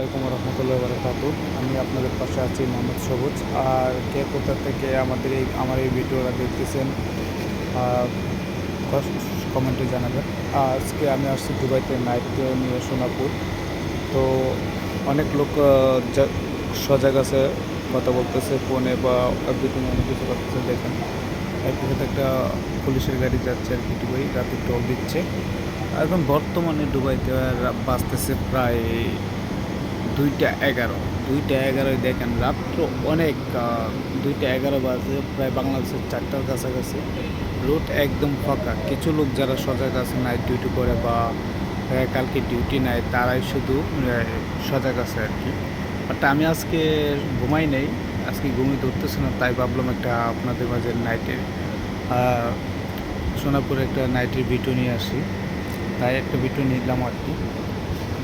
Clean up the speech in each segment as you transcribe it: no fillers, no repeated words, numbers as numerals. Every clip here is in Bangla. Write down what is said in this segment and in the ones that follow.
আলাইকুম রহমতুল্লাহ বারাকাতু। আমি আপনাদের পাশে আছি মোহাম্মদ সবুজ। আর কে কোথা থেকে আমার এই ভিডিওটা দেখতেছেন কমেন্টে জানাবেন। আজকে আমি আসছি দুবাইতে নাইট নিয়ে সোনাপুর। তো অনেক লোক সজাগ আছে, কথা বলতেছে ফোনে বা এভরিথিং অনেক কিছু করতেছে। দেখেন একটু একটা পুলিশের গাড়ি যাচ্ছে আর কি, দুবাই রাতে টোল দিচ্ছে। এখন বর্তমানে দুবাইতে বাজতেছে প্রায় 2টা 11। 2টা 11 দেখেন রাত্র অনেক 2টা 11 বাজে, প্রায় বাংলাদেশের 4টার কাছাকাছি। রোড একদম ফাঁকা। কিছু লোক যারা সজাগ আছে, নাইট ডিউটি করে বা কালকে ডিউটি নাই, তারাই শুধু সজাগ আছে আর কি। বাট আমি আজকে ঘুমাই নেই, আজকে ঘুমিয়ে ধরতেছে না, তাই ভাবলাম একটা আপনাদের মাঝে নাইটে সোনাপুরে একটা নাইটের ভিডিও নিয়ে আসি। তাই একটা ভিডিও নিলাম আর কি।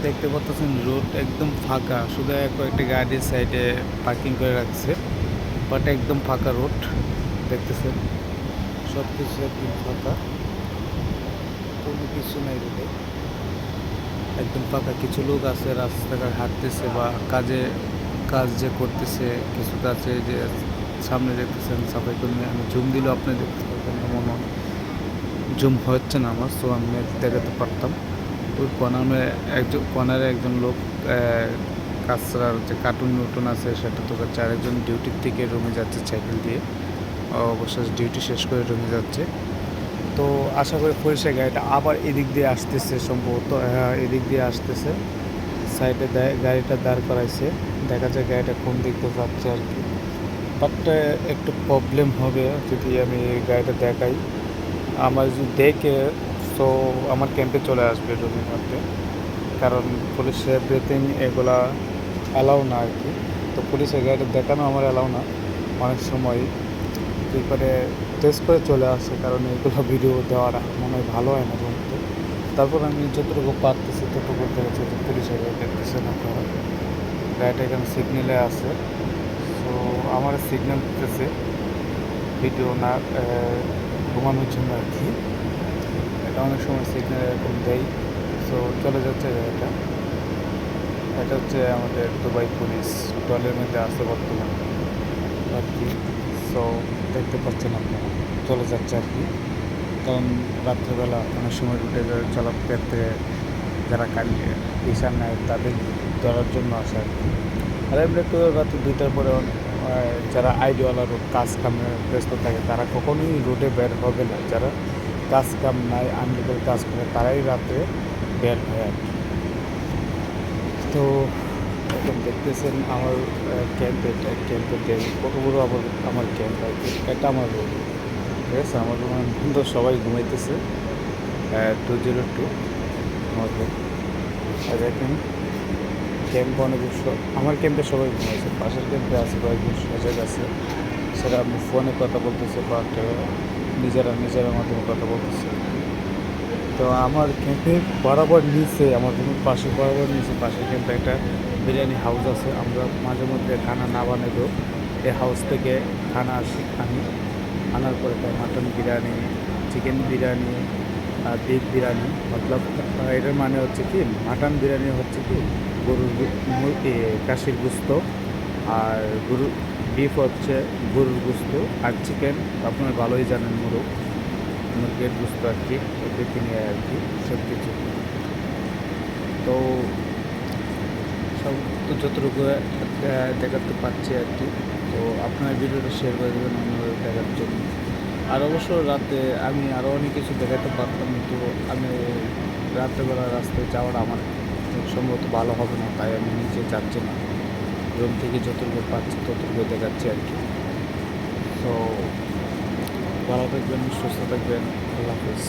দেখতে পাচ্ছেন রোড একদম ফাঁকা, শুধু কয়েকটা গাড়ির সাইডে পার্কিং করে রাখছে, বাট একদম ফাঁকা রোড দেখতেছেন। সব কিছু একদম ফাঁকা, কোনো কিছু নাই রোডে, একদম ফাঁকা। কিছু লোক আছে রাস্তাঘাট হাঁটতেছে বা কাজ যে করতেছে, কিছু কাজে যে সামনে দেখতেছেন সাফাই কর্মী। আমি জুম দিলেও আপনি দেখতে পাবেন, এমন জুম হচ্ছে না আমার, সো আমি দেখাতে পারতাম। ওই কর্নারে একজন লোক কাঁচরার যে কার্টুন আছে সেটা তো করছে, আরেকজন ডিউটির থেকে রুমে যাচ্ছে সাইকেল দিয়ে। অবশ্য ডিউটি শেষ করে রুমে যাচ্ছে। তো আশা করি পরিষ্কার গাড়িটা আবার এদিক দিয়ে আসতেছে, সম্ভবত এদিক দিয়ে আসতেছে। সাইডে গাড়িটা দাঁড় করাইছে, দেখা যায় গাড়িটা কোন দিক দিয়ে যাচ্ছে আর কি। বাট একটু প্রবলেম হবে যদি আমি গাড়িটা দেখাই। আমার যদি দেখে, তো আমার ক্যাম্পে চলে আসবে রুমের মধ্যে, কারণ পুলিশের ব্রিথিং এগুলা অ্যালাউ না আর কি। তো পুলিশের গাড়িটা দেখানো আমার অ্যালাউ না অনেক সময়, এরপরে টেস্ট করে চলে আসে, কারণ এগুলো ভিডিও দেওয়াটা মনে হয় ভালো হয় না বলতে। তারপর আমি যতটুকু পারতেছি ততটুকু দেখেছি যে পুলিশের গাড়ি দেখতেছে না, গাড়িটা এখানে সিগন্যালে আছে। তো আমার সিগন্যাল দিতেছে ভিডিও না ঘুমানোর জন্য আর কি। এটা অনেক সময় সিগন্যাল এরকম দেয়। সো চলে যাচ্ছে গাড়িটা। এটা হচ্ছে আমাদের দুবাই পুলিশ দলের মধ্যে আছে বর্তমানে আর কি। সো দেখতে পাচ্ছেন আপনারা, চলে যাচ্ছে আর কি। কারণ রাত্রেবেলা অনেক সময় রুটে চলাফেরাতে যারা পেশার নেয় তাদের ধরার জন্য আসে আর কি। আর এমনি তো রাত 2টার পরে যারা আইডিওয়ালা রোড কাজ কামে ব্যস্ত থাকে, তারা কখনোই রোডে বের হবে না। যারা কাজ কাম নাই, আনলিগাল কাজ করে, তারাই রাত্রে বের হয় আর কি। তো এখন দেখতেছেন আমার ক্যাম্পে, কত বড় আমার ক্যাম্প আর কি। এটা আমার রুম, ঠিক আছে। আমার রুমের বন্ধু সবাই ঘুমাইতেছে। 202 আমার রুম। আর দেখেন ক্যাম্প আমার ক্যাম্পে সবাই ঘুমাইছে, পাশের ক্যাম্পে আছে কয়েকজন সজাগ আছে, সেটা আমি ফোনে কথা বলতেছে বা নিজেরা মাধ্যমে কথা বলতেছে। তো আমার ক্যাম্পের বরাবর নিচে, আমার রুমের পাশে বরাবর নিচে পাশের ক্যাম্পে একটা বিরিয়ানি হাউস আছে। আমরা মাঝে মধ্যে খানা না বানালেও এই হাউস থেকে খানা আনার পরে তাই mutton biryani, chicken biryani, beef biryani, মতলব এটার মানে হচ্ছে কি, মাটন বিরিয়ানি হচ্ছে কি গরুর কাশির গুস্ত, আর বিফ হচ্ছে গরুর গুস্ত, আর চিকেন আপনারা ভালোই জানেন মুরগির গুস্ত আর কি, এদিকে নিয়ে আর কি সব কিছু। তো সব তো যতটুকু দেখাতে পারছি আর কি। তো আপনার ভিডিওটা শেয়ার করে দেবেন অন্যদের দেখার জন্য। আর অবশ্য রাতে আমি আরও অনেক কিছু দেখাতে পারতাম, কিন্তু আমি রাত্রেবেলা রাস্তায় যাওয়াটা আমার সম্ভবত ভালো হবে না, তাই আমি নিচে যাচ্ছি না। রুম থেকে যতটুকু পাচ্ছি ততটুকু দেখাচ্ছি আর কি। তো ভালো থাকবেন, সুস্থ থাকবেন, আল্লাহ হাফিজ।